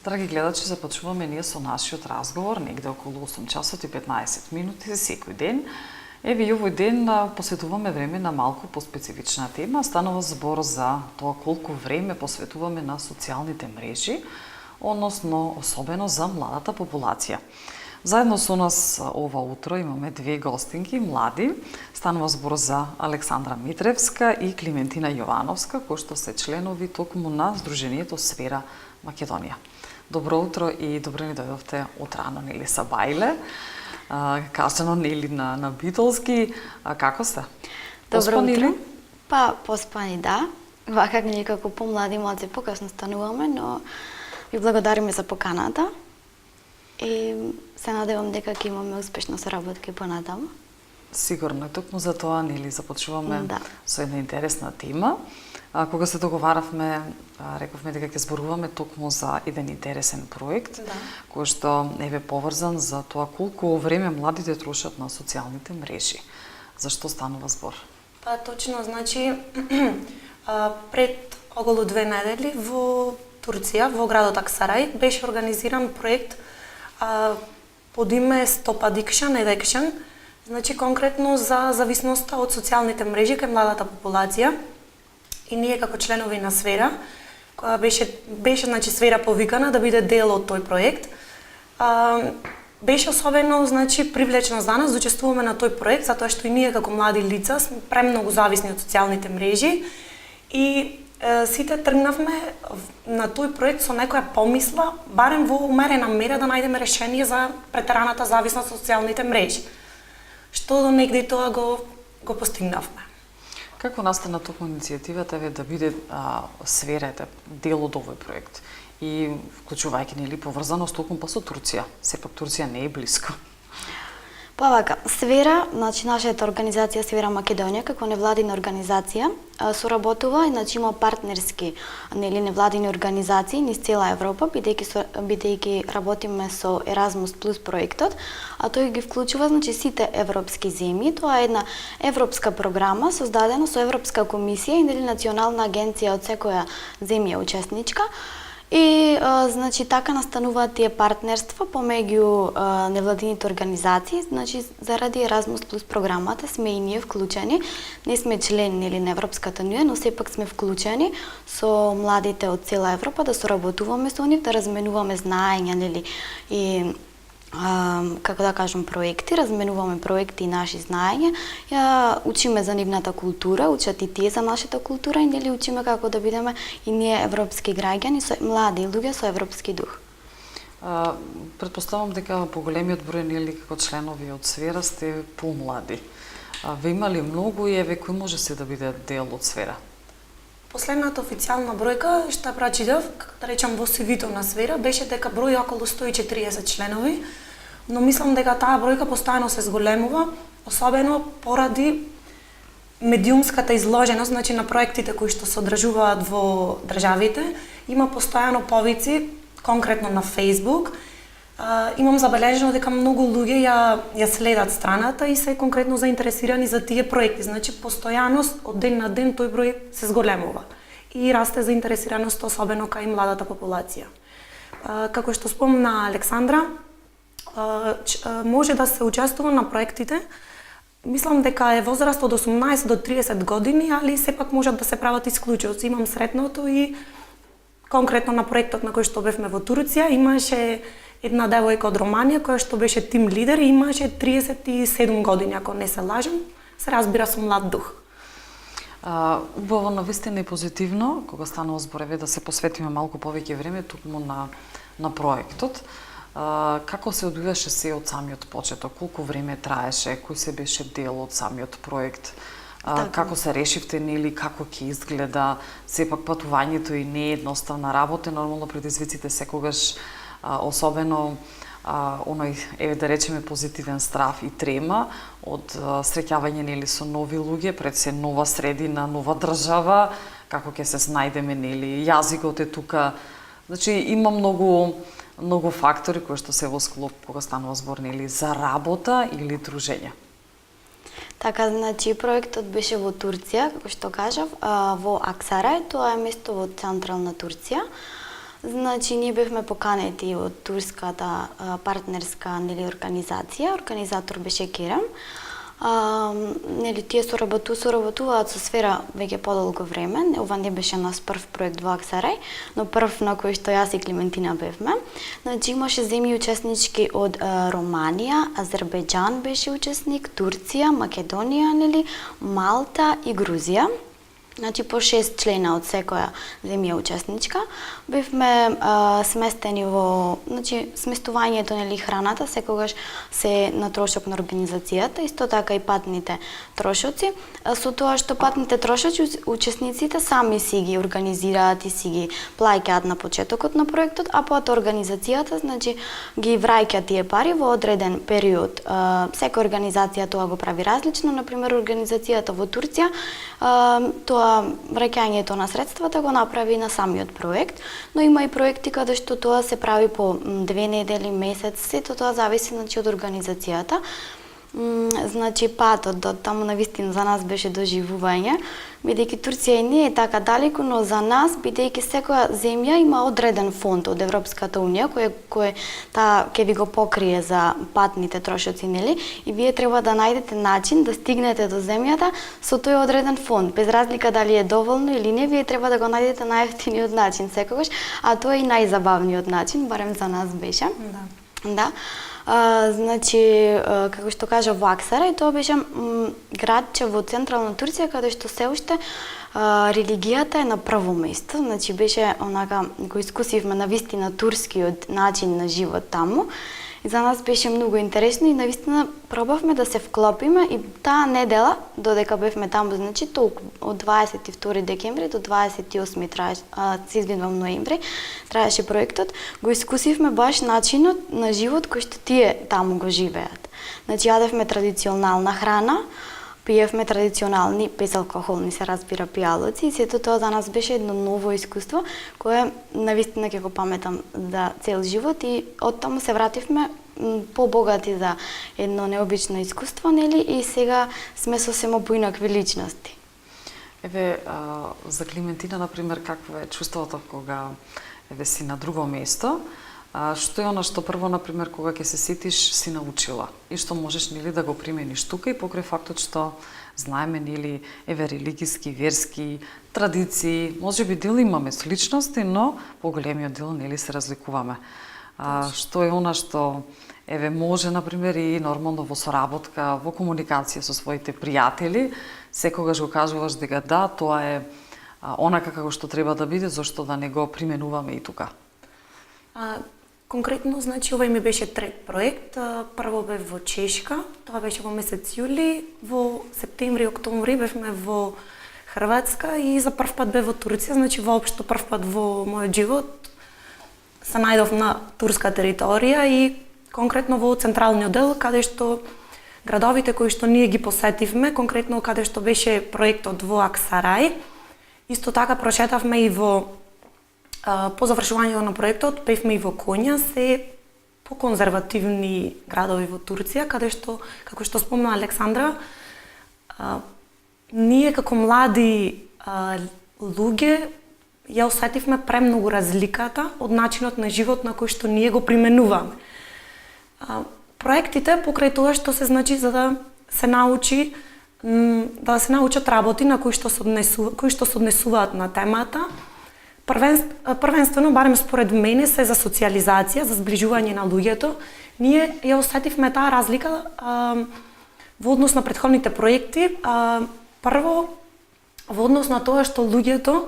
Драги гледачи, започваме ние со нашиот разговор негде околу 8 часот и 15 минути за секој ден. Еве и овој ден посветуваме време на малку поспецифична тема. Станува збор за тоа колку време посветуваме на социјалните мрежи, односно особено за младата популација. Заедно со нас ова утро имаме две гостинки, млади. Станува збор за Александра Митревска и Климентина Јовановска, кои што се членови токму на Сдруженијето Сфера Македонија. Добро утро и добро ни дојдовте отрано, нели са бајле, кажано нели на битолски. Како сте? Добро утро. Па поспани да. Вака некако помлади малце покасно стануваме, но ви благодариме за поканата. И се надевам дека ќе имаме успешна соработка понатаму. Сигурно, токму за тоа нели започнуваме со една интересна тема. Кога се договаравме, рековме дека ќе зборуваме токму за еден интересен проект, кој што е поврзан за тоа колку време младите трошат на социјалните мрежи. Зашто станува збор? Па точно, значи пред околу 2 недели во Турција, во градот Аксарај, беше организиран проект под име Stop Addiction and Action, значи конкретно за зависноста од социјалните мрежи кај младата популација. И ние како членови на Сфера, која беше значи Сфера повикана да биде дел од тој проект, беше особено значи привлечено за нас да учествуваме на тој проект, затоа што и ние како млади лица сме премногу зависни од социјалните мрежи и сите тргнавме на тој проект со некоја помисла, барем во умерена мера да најдеме решение за претераната зависност од социјалните мрежи. Што до негде тоа го постигнавме. Како настана токму иницијативата да биде Сферата дел од овој проект и вклучувајќи нели поврзаност токму па со Турција? Сепак Турција не е блиско. Па вака, Сфера, значи нашата организација Сфера Македонија како невладина организација соработува и значи има партнерски нели невладини организации низ цела Европа, бидејќи работиме со Erasmus Plus проектот, а тој ги вклучува значи сите европски земји. Тоа е една европска програма создадена со Европска комисија и нели национална агенција од секоја земја учесничка. И значи така настануваат тие партнерства помеѓу невладините организации, значи заради Erasmus Plus програмата сме и ние вклучени. Не сме член нели на Европската унија, но сепак сме вклучени со младите од цела Европа да соработуваме со нив, да разменуваме знаења нели и како да кажам проекти, разменуваме проекти и наши знаења, учиме за нивната култура, учат и тие за нашата култура и нели учиме како да бидеме и ние европски граѓани, млади луѓе со европски дух. Претпоставам дека поголемиот број нели како членови од Сфера сте помлади. Ве имали многу и еве кој може се да биде дел од Сфера? Последната официјална бројка што прочитав, да речам во CV-то на Сфера, беше дека број околу 140 членови, но мислам дека таа бројка постојано се зголемува, особено поради медиумската изложеност, значи на проектите кои што се одржуваат во државите. Има постојано повици, конкретно на Facebook. Имам забележено дека многу луѓе ја следат страната и се конкретно заинтересирани за тие проекти. Значи постојано од ден на ден тој број се зголемува и расте заинтересираност особено кај младата популација. Како што спомна Александра, може да се учествува на проектите. Мислам дека е возраст од 18 до 30 години, али сепак можат да се прават исклучоци. Имам сретното и конкретно на проектот на кој што бевме во Турција, имаше една девојка од Романија која што беше тим лидер и имаше 37 години, ако не се лажам. Се разбира со млад дух. Убаво навистина и позитивно, кога станува збореве да се посветиме малку повеќе време токму на проектот. Како се одвиваше се од самиот почеток? Колку време траеше? Кој се беше дел од самиот проект? Како се решивте, нели, како ќе изгледа? Сепак патувањето и не е едноставна работа, нормално предизвиците секогаш особено оној, еве да речеме, позитивен страв и трема од среќавање нели со нови луѓе, пред се нова средина, нова држава, како ќе се снајдеме, нели, јазикот е тука. Значи има многу фактори кои што се во склоп кога станува збор нели за работа или дружење. Така, значи, проектот беше во Турција, како што кажав, во Аксарај, тоа е место во централна Турција. Значи, ние бевме поканети од турската партнерска организација. Организатор беше Керем. Тие соработуваат со сфера веќе подолго време. Ова не беше нас прв проект во Аксарај, но прв на кој што јас и Климентина бевме. Значи, имаше земји учеснички од Романија, Азербејџан беше учесник, Турција, Македонија, Малта и Грузија. Значи, по 6 члена од секоја земја учесничка. Бевме сместени во... Значи, сместувањето, храната, секогаш се на трошок на организацијата, исто така и патните трошоци. Со тоа што патните трошоци, учесниците сами си ги организираат и си ги плаќаат на почетокот на проектот, а потоа организацијата, значи, ги враќа тие пари во одреден период. Секоја организација тоа го прави различно. Например, организацијата во Турција, тоа враќањето на средствата го направи на самиот проект, но има и проекти каде што тоа се прави по 2 недели, месец, сето тоа зависи, значи, од организацијата. Значи, патот до таму навистина за нас беше доживување, бидејќи Турција и не е така далеку, но за нас, бидејќи секоја земја има одреден фонд од Европската унија кој ќе ви го покрие за патните трошоци, и вие треба да најдете начин да стигнете до земјата со тој одреден фонд, без разлика дали е доволно или не, вие треба да го најдете најефтиниот начин секогаш, а тоа е и најзабавниот начин, барем за нас беше. Да. Значи, како што кажа, во Аксарај, тоа беше градче во централна Турција, каде што се уште религијата е на прво место. Значи, беше онака, го искусивме навистина турскиот начин на живот таму. И за нас беше многу интересно и навистина пробавме да се вклопиме и таа недела, додека бевме таму, значи толку, од 22 декември до 28 ноември траеше проектот, го искусивме баш начинот на живот кој што тие таму го живеат. Значи, јадевме традиционална храна, пиевме традиционални, безалкохолни се разбира, пијалоци, и сето тоа за нас беше едно ново искуство, кое навистина ќе го паметам за цел живот и оттаму се вративме побогати за едно необично искуство, и сега сме сосема поинакви личности. Еве, за Климентина, например, какво е чувството кога си на друго место? Што е она што прво, например, кога ќе се сетиш, си научила и што можеш да го примениш тука, и покрај фактот што знаеме религиски, верски традиции, можеби дел имаме сличности, но поголемиот дел се разликуваме. Што е она што може, например, и нормално во соработка, во комуникација со своите пријатели, секогаш го кажуваш дека да, тоа е онака како што треба да биде, зашто да не го применуваме и тука? Конкретно, значи, овој ми беше трет проект. Прво бев во Чешка, тоа беше во месец јули, во септември, октомври бевме во Хрватска и за прв пат бев во Турција, значи воопшто прв пат во мојот живот се најдов на турска територија и конкретно во централниот дел, каде што градовите кои што ние ги посетивме, конкретно каде што беше проектот во Аксарај. Исто така прочетавме и по завршувањето на проектот, бевме и во Конја, се поконзервативни градови во Турција, каде што, како што спомна Александра, ние како млади луѓе ја осетивме премногу разликата од начинот на живот на кој што ние го применуваме. Проектите покрај тоа што се значи за да се научи да се научат работи на кои што се однесуваат на темата. Првенствено, барем според мене, се за социализација, за зближување на луѓето. Ние ја осетивме таа разлика во однос на претходните проекти. Прво, во однос на тоа што луѓето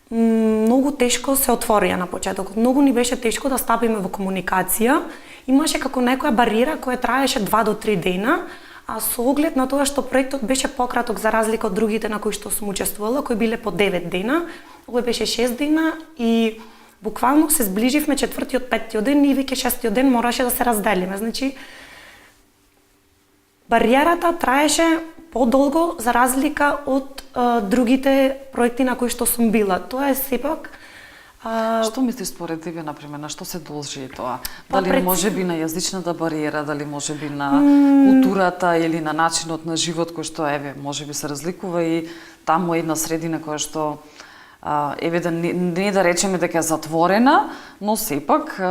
многу тешко се отворија на почетокот. Многу ни беше тешко да стапиме во комуникација. Имаше како некоја бариера која траеше 2 до 3 дена, а со оглед на тоа што проектот беше пократок за разлика од другите на кои што сум учествувала, кои биле по 9 дена, овој беше 6 дена и буквално се зближивме 4-тиот, 5-тиот ден и веќе 6-тиот ден мораше да се разделиме. Значи, бариерата траеше подолго за разлика од другите проекти на кои што сум била. Тоа е сепак Што мислиш според тебе, например, на што се должи тоа? Дали можеби на јазичната бариера, дали можеби на културата или на начинот на живот кој што можеби се разликува и таму е една средина која што еве да не да речеме дека е затворена, но сепак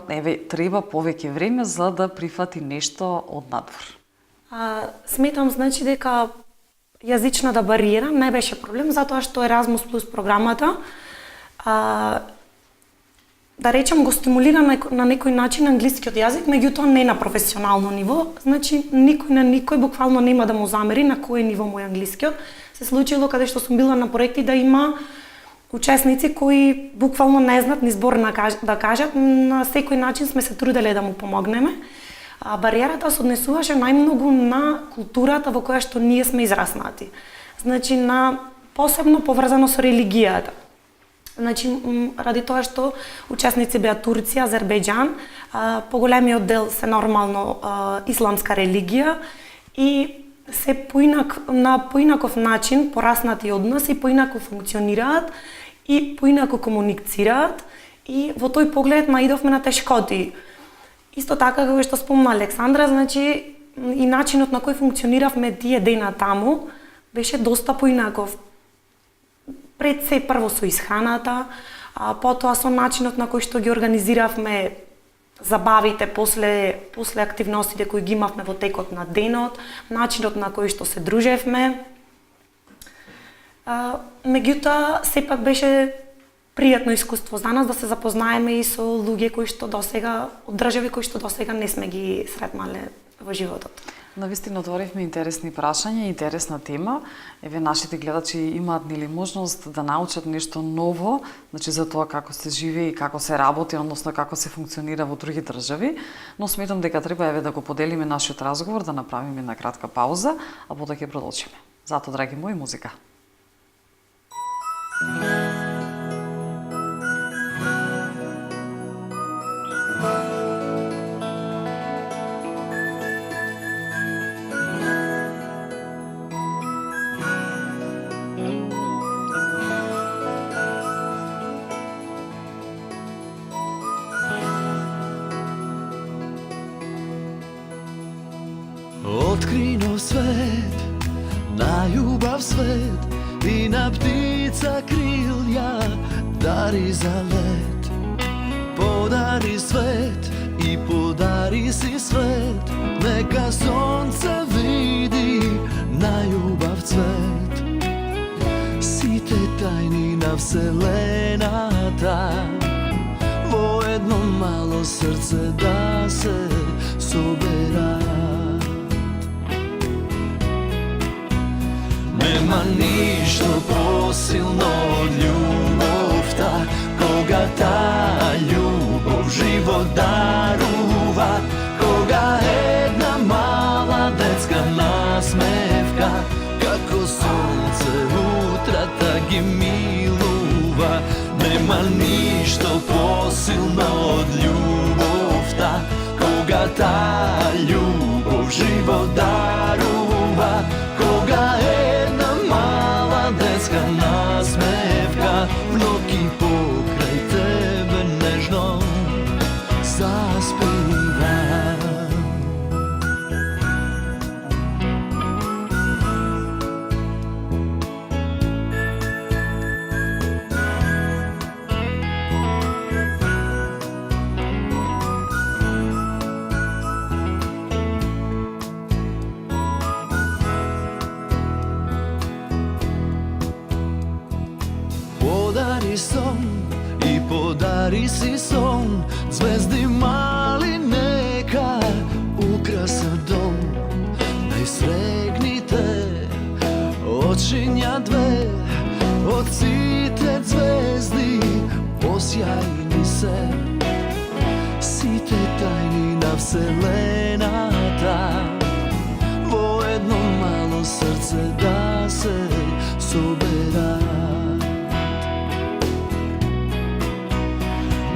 еве треба повеќе време за да прифати нешто од надвор. Сметам значи дека јазичната бариера не беше проблем затоа што Erasmus Plus програмата да речем го стимулира на некој начин англискиот јазик, меѓутоа не на професионално ниво. Значи никој на никој буквално нема да му замери на кој ниво му е англискиот. Се случило каде што сум била на проекти да има учесници кои буквално не знаат ни збор да кажат, на секој начин сме се труделе да му помогнеме. Бариерата се однесуваше најмногу на културата во која што ние сме израснати. Значи на посебно поврзано со религијата. Значи, ради тоа што учесници беа Турција, Азербејџан, поголемиот дел се нормално исламска религија и се на поинаков начин пораснати од нас и поинако функционираат и поинако комуницираат и во тој поглед наидовме на тешкоти. Исто така како што спомна Александра, значи и начинот на кој функциониравме тие дена таму беше доста поинаков. Пред се прво со исхраната, потоа со начинот на кој што ги организиравме забавите после активностите кои ги имавме во текот на денот, начинот на кој што се дружевме. Меѓутоа, сепак беше пријатно искуство за нас да се запознаеме и со луѓе кои што досега, од држави кои што досега не сме ги сретнале во животот. Навистина отворивме интересни прашања, интересна тема. Еве нашите гледачи имаат нели можност да научат нешто ново, значи за тоа како се живее и како се работи, односно како се функционира во други држави, но сметам дека треба еве да го поделиме нашиот разговор, да направиме една кратка пауза, а потоа ќе продолжиме. Зато, драги мои, музика. Откри нов свет, на љубав свет и на птица крилја дари за лет. Подари свет и подари си свет, нека сонце види на љубав цвет. Сите тајни на вселената во едно мало срце да се соберат. Нема ништо посилно од љубовта, кога таа љубов живот дарува, кога една мала детска насмевка како сонце утрата ги милува. Нема ништо посилно од љубовта, кога таа љубов живот дарува, кога една мала детска насмевка вноки покрај тебе нежно заспева. Подари сон и подари си сон, звезди мали нека украсат дом. Најсрегните очиња две од сите звезди посјајни се. Сите тајни на вселената во едно мало срце да се соберат.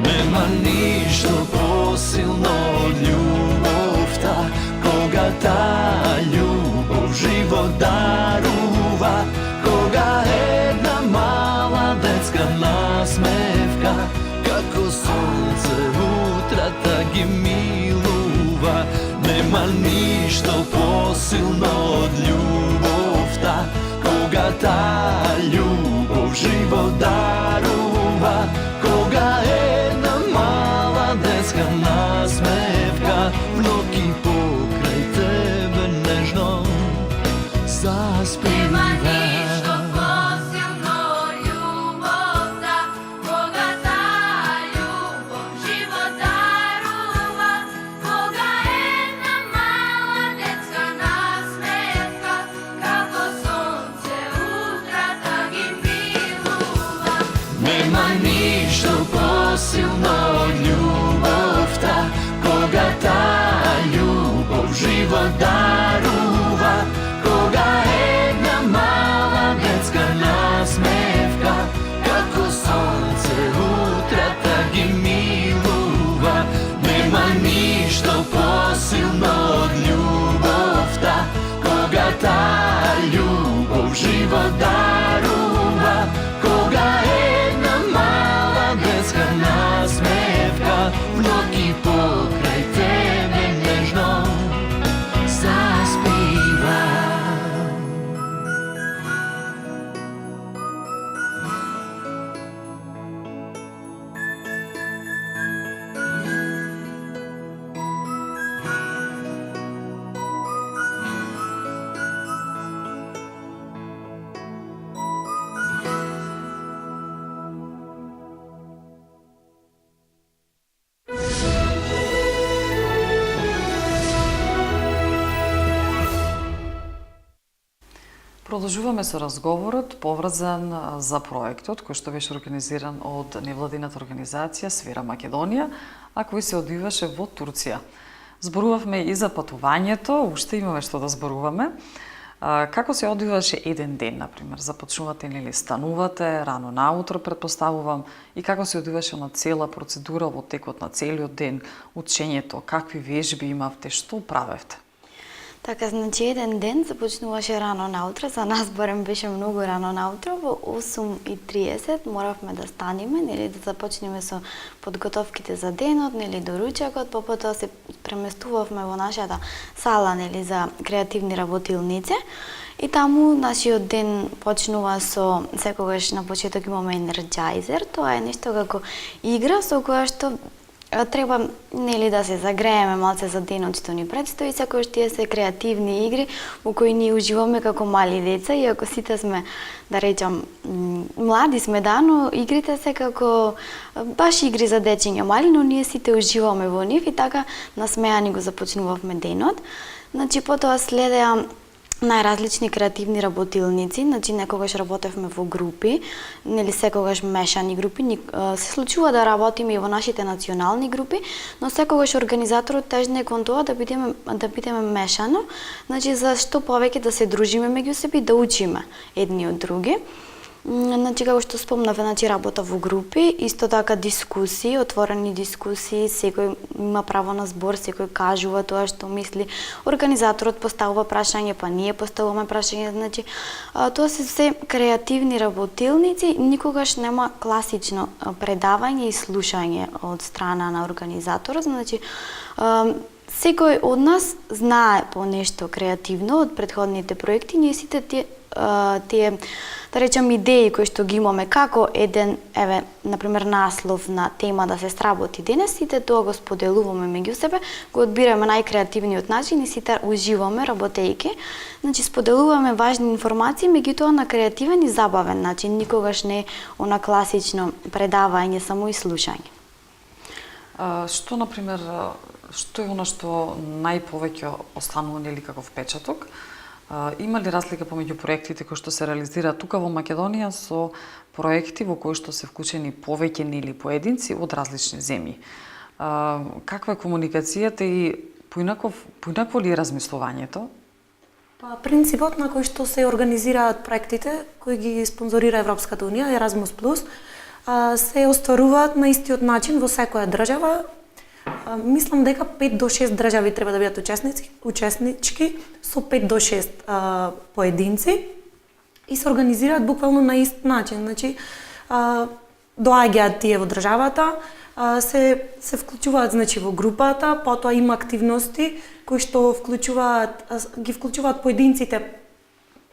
Нема ништо посилно од љубовта, кога таа љубов живот дарува, кога една мала детска насмевка како сонце утрата ги милува. Нема ништо посилно од љубовта, кога таа љубов живот дарува, spiva. Nema ništo posilno od ljubovta, koga ta ljubov život daruva, koga jedna mala detska nasmevka, kako sonce utra tak i miluva. Nema ništo posilno od ljubovta, koga ta ljubov život daruva, koga jedna mala detska nasmevka, v noki pokraj tebe nežno zaspiva. Продолжуваме со разговорот поврзан за проектот кој што беше организиран од невладината организација Сфера Македонија, а кој се одвиваше во Турција. Зборувавме и за патувањето, уште имаме што да зборуваме. Како се одвиваше еден ден, например? Започнувате или станувате рано наутро, предпоставувам, и како се одвиваше на цела процедура во текот на целиот ден, учењето, какви вежби имавте, што правевте? Така, значи еден ден започнуваше рано наутро, за нас барем беше многу рано наутро, во 8:30 моравме да станеме, нели да започнеме со подготовките за денот, нели доручакот, потоа се преместувавме во нашата сала, нели за креативни работилници. И таму нашиот ден почнува со, секогаш на почеток имаме енерджайзер, тоа е нешто како игра со која што треба нели да се загрееме малце за денот што ни предстои, секогаш тие се креативни игри во кои ние уживаме како мали деца, иако сите сме, да речам, млади сме, да, но игрите се како баш игри за дечиња мали, но ние сите уживаме во нив и така насмеани го започнувавме денот. Значи потоа следеа најразлични креативни работилници, значи некогаш работевме во групи, нели секогаш мешани групи, се случува да работиме и во нашите национални групи, но секогаш организаторот тежне кон тоа да бидеме мешано, значи за што повеќе да се дружиме меѓу себе и да учиме едни од други. Значи, како што спомнаве, значи работа во групи, исто така дискусии, отворени дискусии, секој има право на збор, секој кажува тоа што мисли. Организаторот поставува прашање, па ние поставуваме прашање, значи тоа се се креативни работилници, никогаш нема класично предавање и слушање од страна на организаторот, значи секој од нас знае по нешто креативно од претходните проекти, ние сите тие да речем идеи кои што ги имаме како еден, еве, например, наслов на тема да се сработи денес, сите тоа го споделуваме меѓу себе, го одбираме најкреативниот начин и сите уживаме работејќи. Значи споделуваме важни информации, меѓутоа на креативен и забавен начин, никогаш не она класично предавање, само и слушање. Што, например, што е она што најповеќе останува нели како впечаток? Има ли разлика помеѓу проектите кои што се реализираат тука во Македонија со проекти во кои што се вклучени повеќе или поединци од различни земји? Каква е комуникацијата и поинакво ли е размислувањето? Па принципот на кој што се организираат проектите кои ги спонзорира Европската унија, Erasmus Plus, се остваруваат на истиот начин во секоја држава. Мислам дека 5 до 6 држави треба да бидат учеснички со 5 до 6 поединци и се организираат буквално на ист начин. Значи, доаѓаат тие во државата, се вклучуваат значи во групата, потоа има активности кои што ги вклучуваат поединците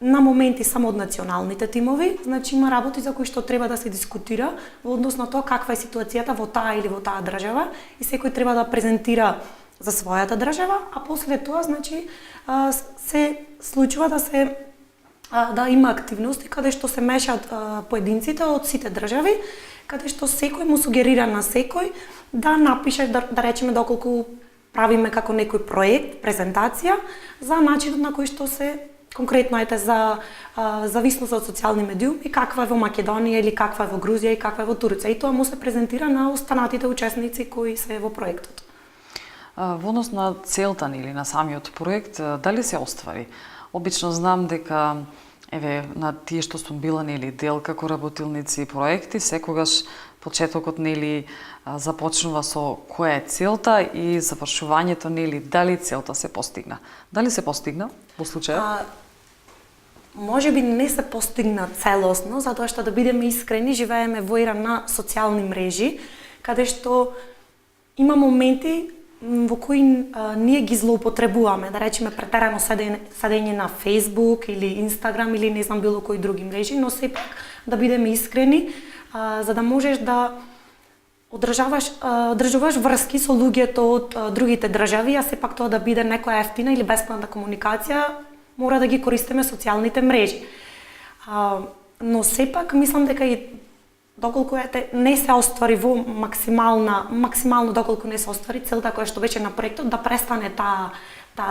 на моменти само од националните тимови, значи има работи за кои што треба да се дискутира во однос на тоа каква е ситуацијата во таа или во таа држава и секој треба да презентира за својата држава, а после тоа значи се случува да се да има активности каде што се мешаат поединците од сите држави, каде што секој му сугерира на секој да напише, да речеме доколку правиме како некој проект, презентација за начинот на кој што се конкретно за зависност од социјални медиуми, каква е во Македонија или каква е во Грузија и каква е во Турција. И тоа му се презентира на останатите учесници кои се во проектот. Во однос на целта или на самиот проект, дали се оствари? Обично знам дека на тие што сум била дел како работилници и проекти, секогаш почетокот започнува со која е целта и завршувањето дали целта се постигна. Дали се постигна во случајот? Може би не се постигна целосно, затоа што да бидеме искрени, живееме во ера на социјални мрежи, каде што има моменти во кои ние ги злоупотребуваме, да речеме претерано седење на Facebook или Instagram или не знам било кои други мрежи, но сепак да бидеме искрени, за да можеш да одржуваш врски со луѓето од другите држави, а сепак тоа да биде некоја ефтина или бесплатна комуникација, мора да ги користиме социјалните мрежи. Но сепак мислам дека и доколку не се оствари во максимално доколку не се оствари целта која што беше на проектот да престане таа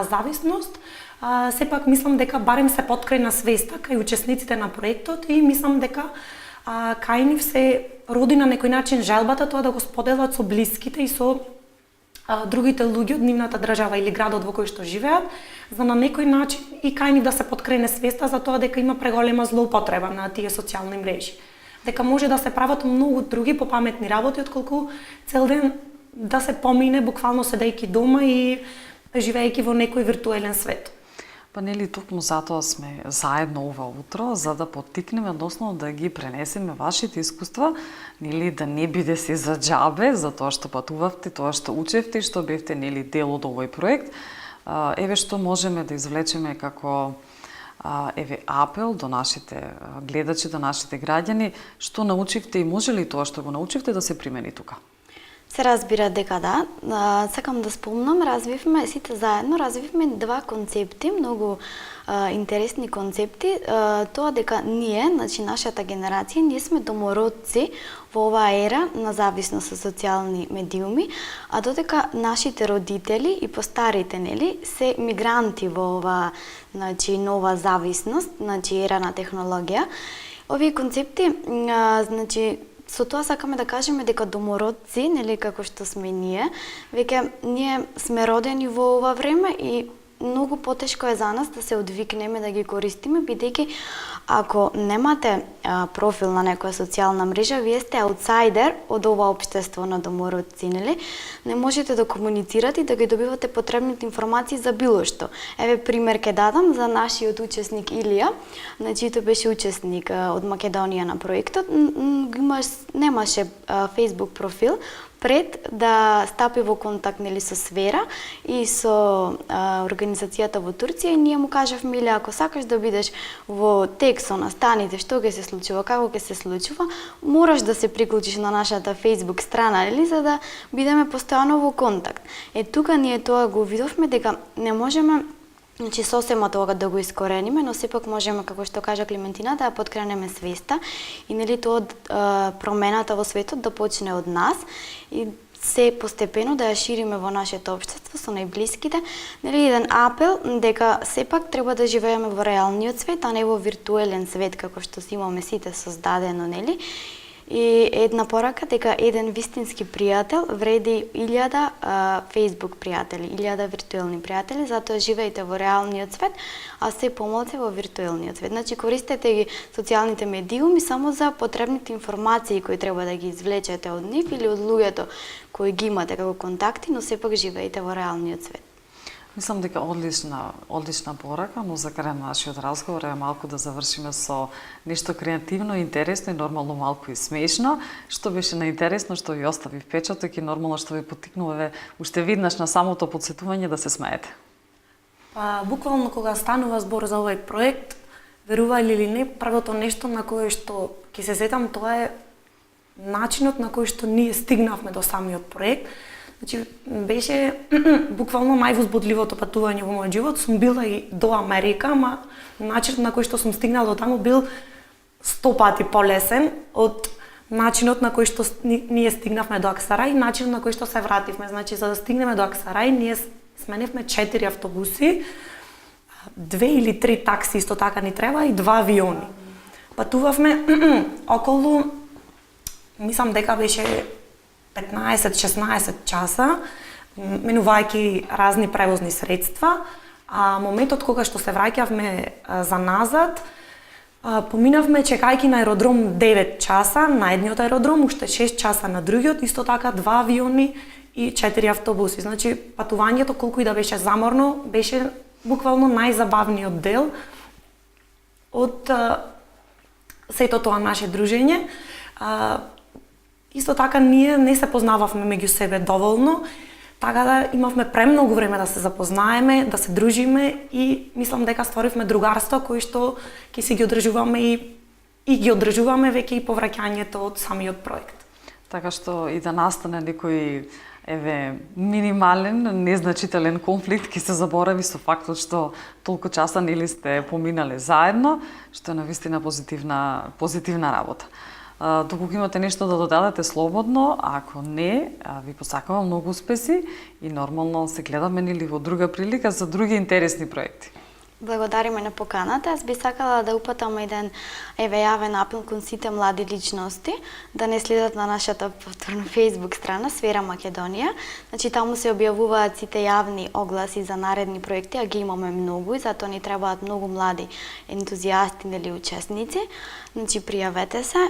зависност, сепак мислам дека барем се поткрена свеста кај учесниците на проектот и мислам дека кај нив се роди на некој начин желбата тоа да го споделат со блиските и со другите луѓе од нивната држава или градот во кој што живеат, за на некој начин и кај нив да се поткрене свеста за тоа дека има преголема злоупотреба на тие социјални мрежи. Дека може да се прават многу други попаметни работи отколку цел ден да се помине буквално седејќи дома и живеејќи во некој виртуелен свет. Па токму затоа сме заедно ова утро, за да поттикнеме, односно да ги пренесеме вашите искуства, да не биде се за џабе, за тоа што патувавте, тоа што учевте, што бевте дел од овој проект. Еве што можеме да извлечеме како апел до нашите гледачи, до нашите граѓани, што научивте и може ли тоа што го научивте да се примени тука? Се разбира дека да. Сакам да спомнам, сите заедно развивме два концепти, многу интересни концепти. Тоа дека ние, значи нашата генерација, ние сме домородци во оваа ера на зависност од социјални медиуми, а додека нашите родители и постарите, се мигранти во оваа, значи, нова зависност, значи ера на технологија. Овие концепти, значи, со тоа сакаме да кажеме дека домородци, како што сме веќе ние сме родени во ова време и многу потешко е за нас да се одвикнеме да ги користиме, бидејќи ако немате профил на некоја социјална мрежа, вие сте аутсайдер од ова општество на домородци, не можете да комуницирате и да ги добивате потребните информации за било што. Еве пример ќе дадам за нашиот учесник Илија, значи тој беше учесник од Македонија на проектот, немаше Facebook профил, пред да стапи во контакт со Сфера и со организацијата во Турција, и ние му кажавме: Илија, ако сакаш да бидеш во текст со настаните, што ќе се случува, како ќе се случува, мораш да се приклучиш на нашата Facebook страна, за да бидеме постојано во контакт. Тука ние тоа го видовме дека не можеме, значи, сосема тоа да го искорениме, но сепак можеме, како што кажа Климентина, да ја поткренеме свеста и тоа промената во светот да почне од нас и се постепено да ја шириме во нашето општество со најблиските. Еден апел дека сепак треба да живееме во реалниот свет, а не во виртуелен свет како што си имаме сите создадено, И една порака дека еден вистински пријател вреди 1000 Facebook пријатели, 1000 виртуелни пријатели, затоа живеете во реалниот свет, а се помалце во виртуелниот свет. Значи користете ги социјалните медиуми само за потребните информации кои треба да ги извлечете од нив или од луѓето кои ги имате како контакти, но сепак живеете во реалниот свет. Мислам дека одлична порака, но за крај на нашиот разговор е малку да завршиме со нешто креативно, интересно и нормално малку и смешно, што беше наинтересно, што ви остави впечаток и нормално што ви поттикнува уште веднаш на самото потсетување да се смеете. Буквално кога станува збор за овој проект, верували или не, првото нешто на кое што ќе се сетам, тоа е начинот на кој што ние стигнавме до самиот проект. Значи, беше буквално највозбудливото патување во мојот живот. Сум била и до Америка, ама начинот на кој што сум стигнала до таму бил 100 пати полесен од начинот на кој што ние стигнавме до Аксарај и начинот на кој што се вративме. Значи, за да стигнеме до Аксарај, ние сменивме 4 автобуси, 2 или 3 такси исто така ни треба и 2 авиони. Патувавме околу, мислам дека беше 15-16 часа, менувајќи разни превозни средства, а моментот кога што се враќавме за назад, поминавме чекајќи на аеродром 9 часа на едниот аеродром, уште 6 часа на другиот, исто така 2 авиони и 4 автобуси. Значи, патувањето, колку и да беше заморно, беше буквално најзабавниот дел од сето тоа наше дружење. Исто така, ние не се познававме меѓу себе доволно, така да имавме премногу време да се запознаеме, да се дружиме и мислам дека створивме другарство кои што ќе си ги одржуваме и ги одржуваме веќе и повраќањето од самиот проект. Така што и да настане некој минимален, незначителен конфликт, ќе се заборави со фактот што толку часа нели сте поминале заедно, што е навистина позитивна работа. Доколку имате нешто да додадете слободно, а ако не, ви посакувам многу успеси и нормално се гледаме нели во друга прилика за други интересни проекти. Благодариме на поканата. Аз би сакала да упатам еден јавен апел кон сите млади личности да не следат на нашата повторно Facebook страна Сфера Македонија. Значи таму се објавуваат сите јавни огласи за наредни проекти, а ги имаме многу и затоа ни требаат многу млади ентузијасти или учесници. Значи пријавете се.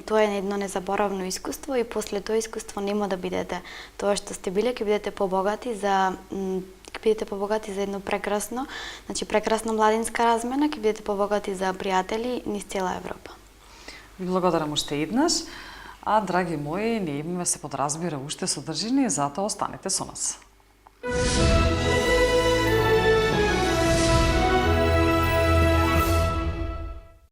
Тоа е едно незаборавно искуство и после тоа искуство нема да бидете тоа што сте биле, ќе бидете побогати за едно прекрасно, значи прекрасна младинска размена, ќе бидете побогати за пријатели низ цела Европа. Ви благодарам уште еднаш, а драги мои, ние имаме се подразбира уште содржини, затоа останете со нас.